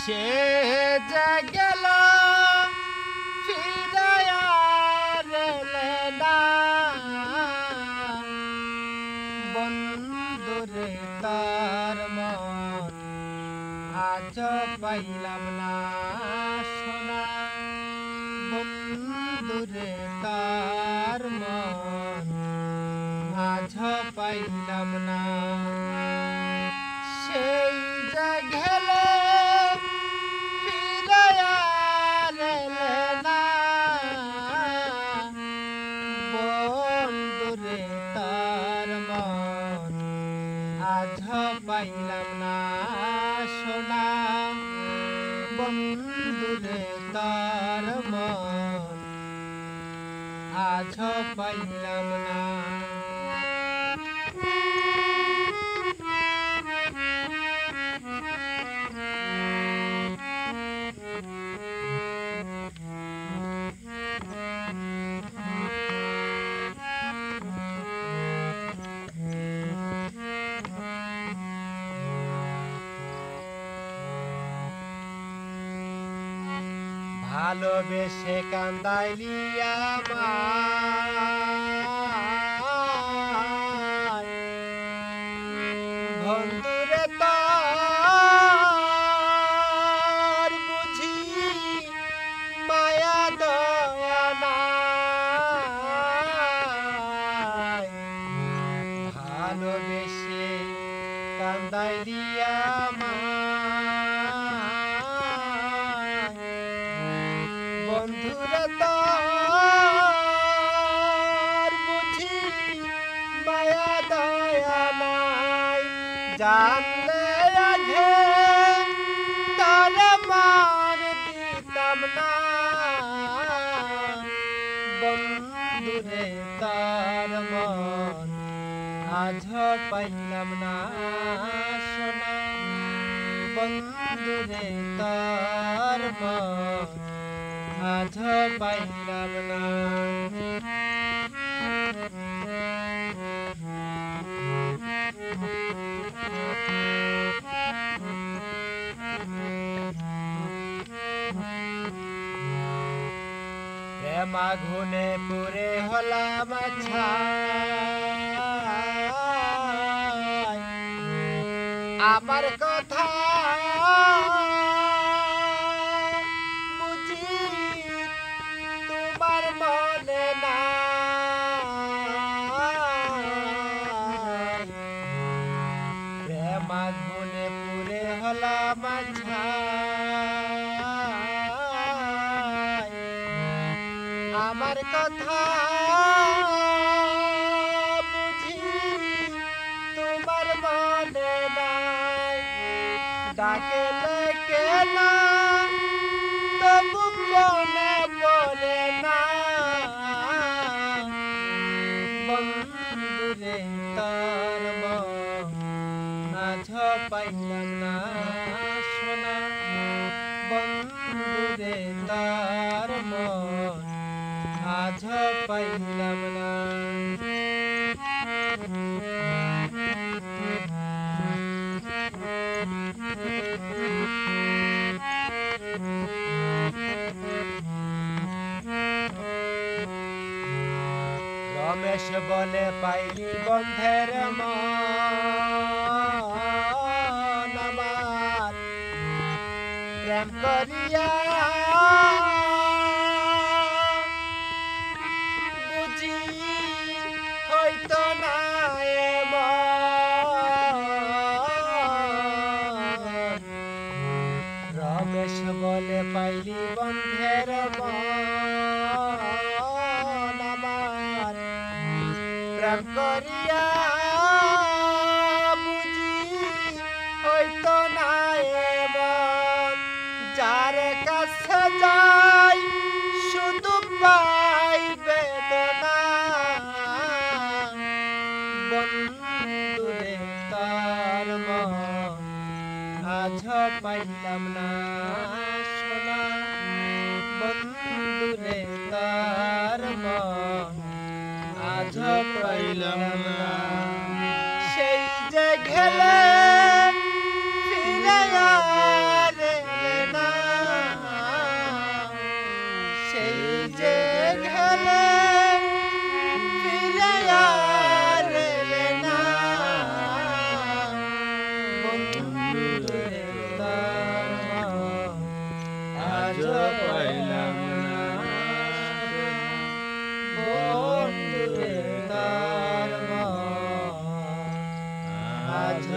সে যে গেল ফিরায়া রেলে না বন্ধুরে তার মন আজ পাইলাম না সোনা বন্ধুরে তার মন আজ পাইলাম না সেই যে গেল ফিরায়া রেলে না বন্ধুরে তার মন আজ পাইলাম না সোনা বন্ধুরে তার মন আজ পাইলাম না ভালোবেসে কান্দাইলি আমায় বন্ধুরে তার বুঝি মায়া দয়া নাই ভালোবেসে কান্দাইলি বন্ধুরে তার বুঝি মায়া দয়া নাই জানলে আগে তার মার দিতাম না বন্ধুরে তার মন আজ পাইলাম না সোনা বন্ধুরে তার মন আজ পাইলাম না প্রেম আগুনে পুড়ে হলাম ছাই আমার কথা তোমার মনে নাই প্রেম আগুনে পুড়ে হলাম ছাই আমার কথা বুঝি তোমার মনে নাই ডাকলে কেন তবু মনে পড়ে না বন্ধুরে তার মন আজ পাইলাম না সোনা বন্ধুরে তার মন আজ পাইলাম না রমেশ বলে পাইলি বন্ধের মন আমার প্রেম করিয়া বুঝি হইতো না রমেশ বলে পাইলি বন্ধের মন আমার প্রেম করিয়া বুঝি হইতো না যার কাছে যাই শুধু পাই বেদনা বন্ধুরে তার মন আজ পাইলাম না সোনা বন্ধুরে তার মন আজ পাইলাম না সেই যে গেলে ফিরে রে আজ পাইলাম না বন্ধুরে তার মন আজ